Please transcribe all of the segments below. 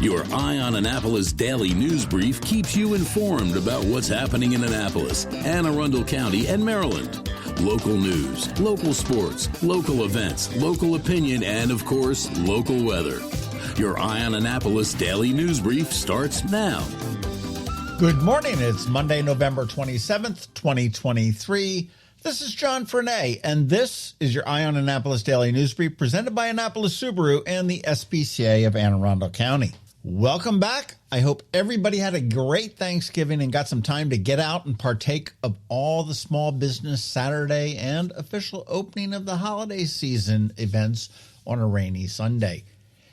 Your Eye on Annapolis daily news brief keeps you informed about what's happening in Annapolis, Anne Arundel County, and Maryland. Local news, local sports, local events, local opinion, and, of course, local weather. Your Eye on Annapolis daily news brief starts now. Good morning. It's Monday, November 27th, 2023. This is John Frenaye, and this is your Eye on Annapolis daily news brief presented by Annapolis Subaru and the SPCA of Anne Arundel County. Welcome back. I hope everybody had a great Thanksgiving and got some time to get out and partake of all the small business Saturday and official opening of the holiday season events on a rainy Sunday.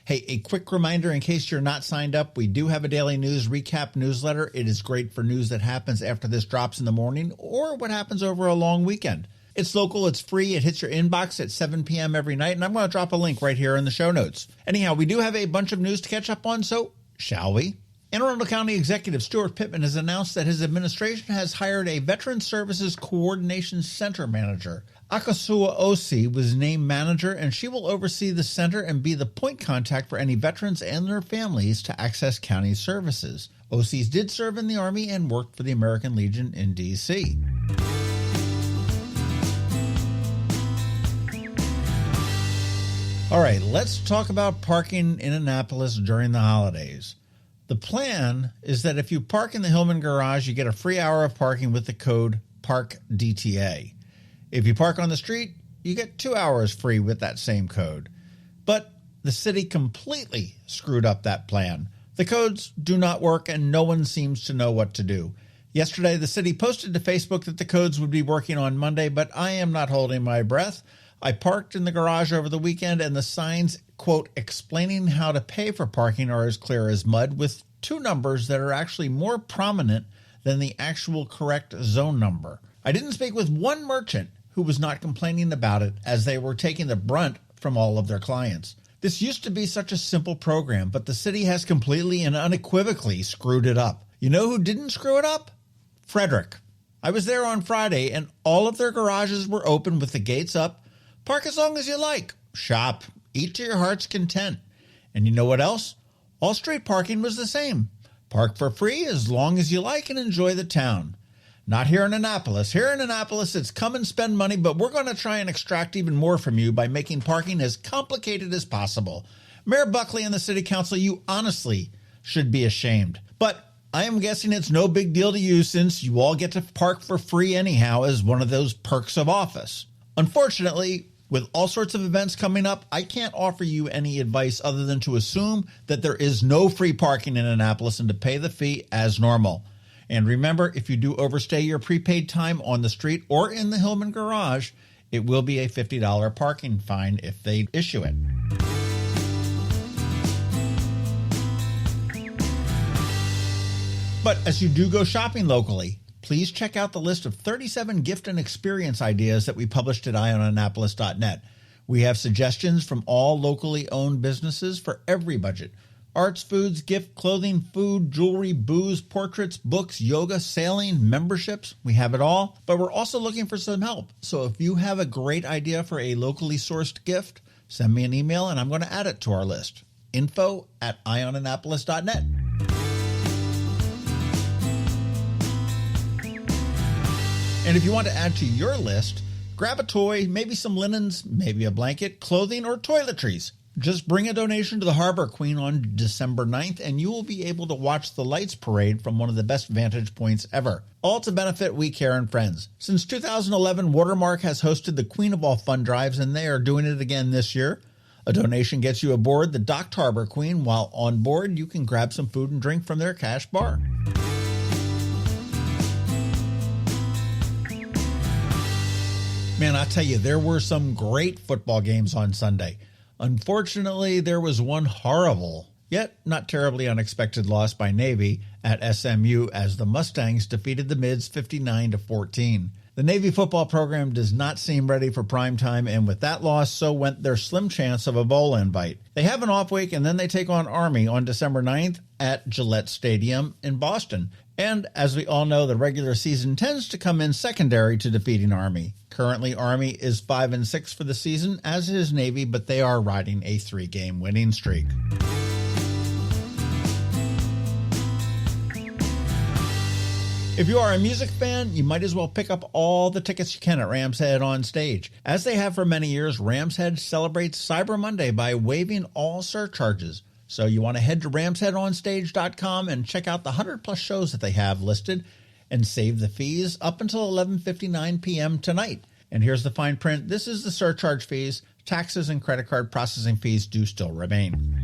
Hey, a quick reminder in case you're not signed up, we do have a daily news recap newsletter. It is great for news that happens after this drops in the morning or what happens over a long weekend. It's local, it's free, it hits your inbox at 7 p.m. every night, and I'm going to drop a link right here in the show notes. Anyhow, we do have a bunch of news to catch up on, so shall we? Anne Arundel County Executive Stuart Pittman has announced that his administration has hired a Veteran Services Coordination Center manager. Akosua Osi was named manager, and she will oversee the center and be the point contact for any veterans and their families to access county services. Osi did serve in the Army and worked for the American Legion in D.C. All right, let's talk about parking in Annapolis during the holidays. The plan is that if you park in the Hillman garage, you get a free hour of parking with the code PARKDTA. If you park on the street, you get 2 hours free with that same code. But the city completely screwed up that plan. The codes do not work and no one seems to know what to do. Yesterday, the city posted to Facebook that the codes would be working on Monday, but I am not holding my breath. I parked in the garage over the weekend and the signs, quote, explaining how to pay for parking are as clear as mud with two numbers that are actually more prominent than the actual correct zone number. I didn't speak with one merchant who was not complaining about it as they were taking the brunt from all of their clients. This used to be such a simple program, but the city has completely and unequivocally screwed it up. You know who didn't screw it up? Frederick. I was there on Friday and all of their garages were open with the gates up. Park as long as you like. Shop. Eat to your heart's content. And you know what else? All street parking was the same. Park for free as long as you like and enjoy the town. Not here in Annapolis. Here in Annapolis, it's come and spend money, but we're going to try and extract even more from you by making parking as complicated as possible. Mayor Buckley and the City Council, you honestly should be ashamed. But I am guessing it's no big deal to you since you all get to park for free anyhow as one of those perks of office. Unfortunately, with all sorts of events coming up, I can't offer you any advice other than to assume that there is no free parking in Annapolis and to pay the fee as normal. And remember, if you do overstay your prepaid time on the street or in the Hillman garage, it will be a $50 parking fine if they issue it. But as you do go shopping locally, please check out the list of 37 gift and experience ideas that we published at eyeonannapolis.net. We have suggestions from all locally owned businesses for every budget. Arts, foods, gift, clothing, food, jewelry, booze, portraits, books, yoga, sailing, memberships. We have it all, but we're also looking for some help. So if you have a great idea for a locally sourced gift, send me an email and I'm going to add it to our list. info@eyeonannapolis.net. And if you want to add to your list, grab a toy, maybe some linens, maybe a blanket, clothing, or toiletries. Just bring a donation to the Harbor Queen on December 9th, and you will be able to watch the lights parade from one of the best vantage points ever. All to benefit We Care and Friends. Since 2011, Watermark has hosted the Queen of All Fun Drives, and they are doing it again this year. A donation gets you aboard the docked Harbor Queen. While on board, you can grab some food and drink from their cash bar. Man, I tell you, there were some great football games on Sunday. Unfortunately, there was one horrible, yet not terribly unexpected loss by Navy at SMU as the Mustangs defeated the Mids 59-14. The Navy football program does not seem ready for prime time, and with that loss, so went their slim chance of a bowl invite. They have an off week, and then they take on Army on December 9th at Gillette Stadium in Boston. And as we all know, the regular season tends to come in secondary to defeating Army. Currently, Army is 5-6 for the season, as is Navy, but they are riding a 3-game winning streak. If you are a music fan, you might as well pick up all the tickets you can at Ram's Head on stage. As they have for many years, Ram's Head celebrates Cyber Monday by waiving all surcharges. So you want to head to ramsheadonstage.com and check out the 100-plus shows that they have listed and save the fees up until 11:59 p.m. tonight. And here's the fine print. This is the surcharge fees. Taxes and credit card processing fees do still remain.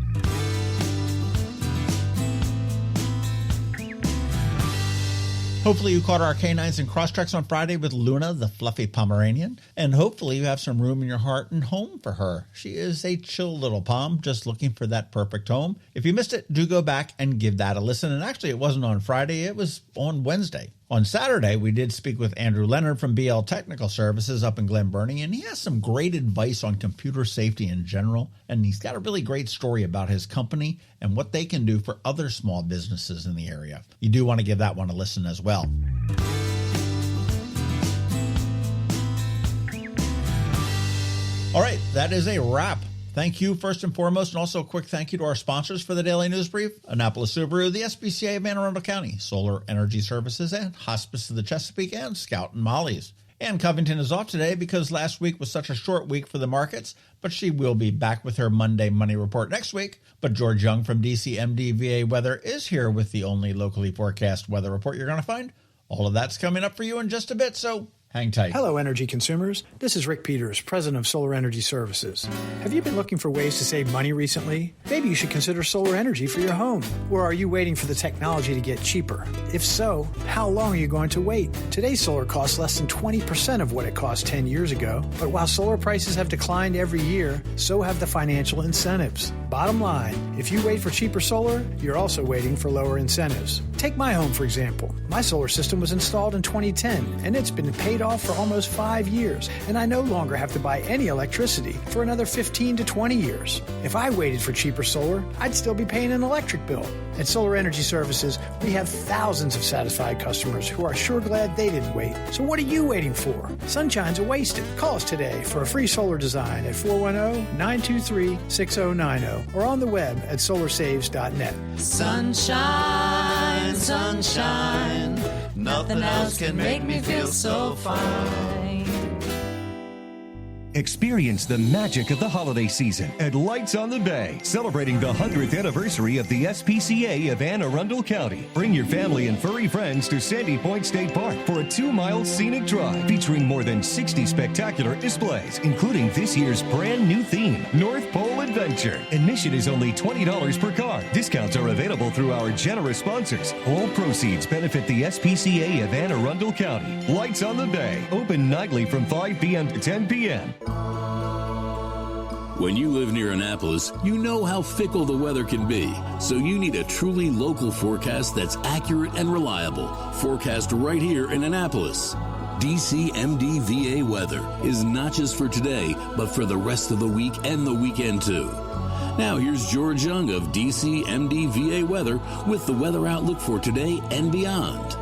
Hopefully you caught our Canines and Crosstreks on Friday with Luna, the fluffy Pomeranian. And hopefully you have some room in your heart and home for her. She is a chill little pom, just looking for that perfect home. If you missed it, do go back and give that a listen. And actually, it wasn't on Friday. It was on Wednesday. On Saturday, we did speak with Andrew Leonard from BL Technical Services up in Glen Burnie, and he has some great advice on computer safety in general, and he's got a really great story about his company and what they can do for other small businesses in the area. You do want to give that one a listen as well. All right, that is a wrap. Thank you first and foremost, and also a quick thank you to our sponsors for the Daily News Brief, Annapolis Subaru, the SPCA of Anne Arundel County, Solar Energy Services, and Hospice of the Chesapeake, and Scout and Molly's. And Covington is off today because last week was such a short week for the markets, but she will be back with her Monday Money Report next week. But George Young from DCMD VA Weather is here with the only locally forecast weather report you're going to find. All of that's coming up for you in just a bit, so hang tight. Hello, energy consumers. This is Rick Peters, president of Solar Energy Services. Have you been looking for ways to save money recently? Maybe you should consider solar energy for your home. Or are you waiting for the technology to get cheaper? If so, how long are you going to wait? Today's solar costs less than 20% of what it cost 10 years ago. But while solar prices have declined every year, so have the financial incentives. Bottom line, if you wait for cheaper solar, you're also waiting for lower incentives. Take my home, for example. My solar system was installed in 2010, and it's been paid off for almost 5 years, and I no longer have to buy any electricity for another 15 to 20 years. If I waited for cheaper solar, I'd still be paying an electric bill. At Solar Energy Services, we have thousands of satisfied customers who are sure glad they didn't wait. So what are you waiting for? Sunshine's a wasted. Call us today for a free solar design at 410-923-6090 or on the web at solarsaves.net. Sunshine, sunshine, nothing else can make me feel so fine. Experience the magic of the holiday season at Lights on the Bay, celebrating the 100th anniversary of the SPCA of Anne Arundel County. Bring your family and furry friends to Sandy Point State Park for a 2-mile scenic drive featuring more than 60 spectacular displays, including this year's brand new theme, North Pole Adventure. Admission is only $20 per car. Discounts are available through our generous sponsors. All proceeds benefit the SPCA of Anne Arundel County. Lights on the Bay, open nightly from 5 p.m. to 10 p.m. When you live near Annapolis, you know how fickle the weather can be. So you need a truly local forecast that's accurate and reliable. Forecast right here in Annapolis. DCMD VA weather is not just for today, but for the rest of the week and the weekend too. Now here's George Young of DCMD VA weather with the weather outlook for today and beyond.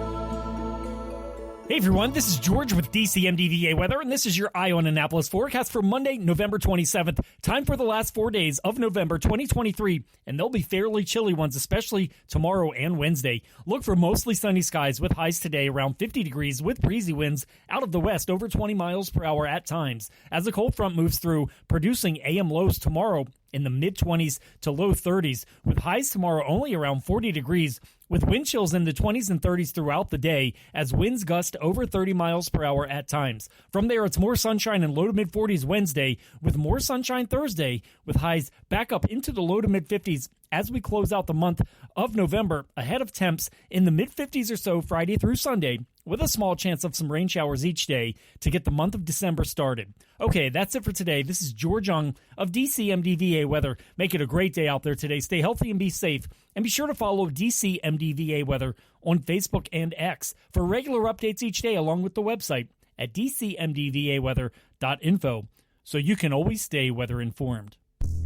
Hey everyone, this is George with DCMD VA Weather, and this is your Eye on Annapolis forecast for Monday, November 27th. Time for the last 4 days of November 2023, and they'll be fairly chilly ones, especially tomorrow and Wednesday. Look for mostly sunny skies with highs today around 50 degrees with breezy winds out of the west over 20 miles per hour at times. As the cold front moves through, producing AM lows tomorrow in the mid-20s to low 30s, with highs tomorrow only around 40 degrees, with wind chills in the 20s and 30s throughout the day as winds gust over 30 miles per hour at times. From there, it's more sunshine and low to mid-40s Wednesday, with more sunshine Thursday, with highs back up into the low to mid-50s as we close out the month of November, ahead of temps in the mid-50s or so Friday through Sunday, with a small chance of some rain showers each day to get the month of December started. Okay, that's it for today. This is George Young of DCMD VA Weather. Make it a great day out there today. Stay healthy and be safe. And be sure to follow DCMD VA Weather on Facebook and X for regular updates each day, along with the website at dcmdvaweather.info, so you can always stay weather informed.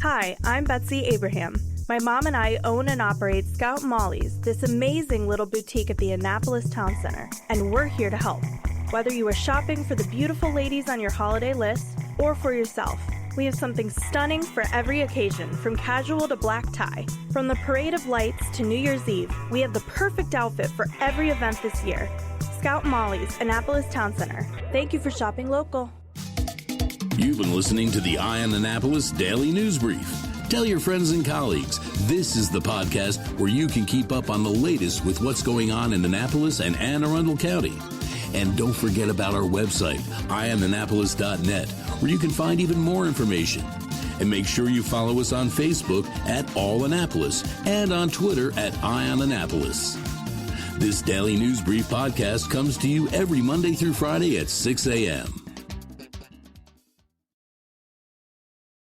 Hi, I'm Betsy Abraham. My mom and I own and operate Scout Molly's, this amazing little boutique at the Annapolis Town Center, and we're here to help. Whether you are shopping for the beautiful ladies on your holiday list or for yourself, we have something stunning for every occasion, from casual to black tie. From the Parade of Lights to New Year's Eve, we have the perfect outfit for every event this year. Scout Molly's, Annapolis Town Center. Thank you for shopping local. You've been listening to the Eye on Annapolis Daily News Brief. Tell your friends and colleagues, this is the podcast where you can keep up on the latest with what's going on in Annapolis and Anne Arundel County. And don't forget about our website, eyeonannapolis.net, where you can find even more information. And make sure you follow us on Facebook at All Annapolis and on Twitter at Eye on Annapolis. This Daily News Brief podcast comes to you every Monday through Friday at 6 a.m.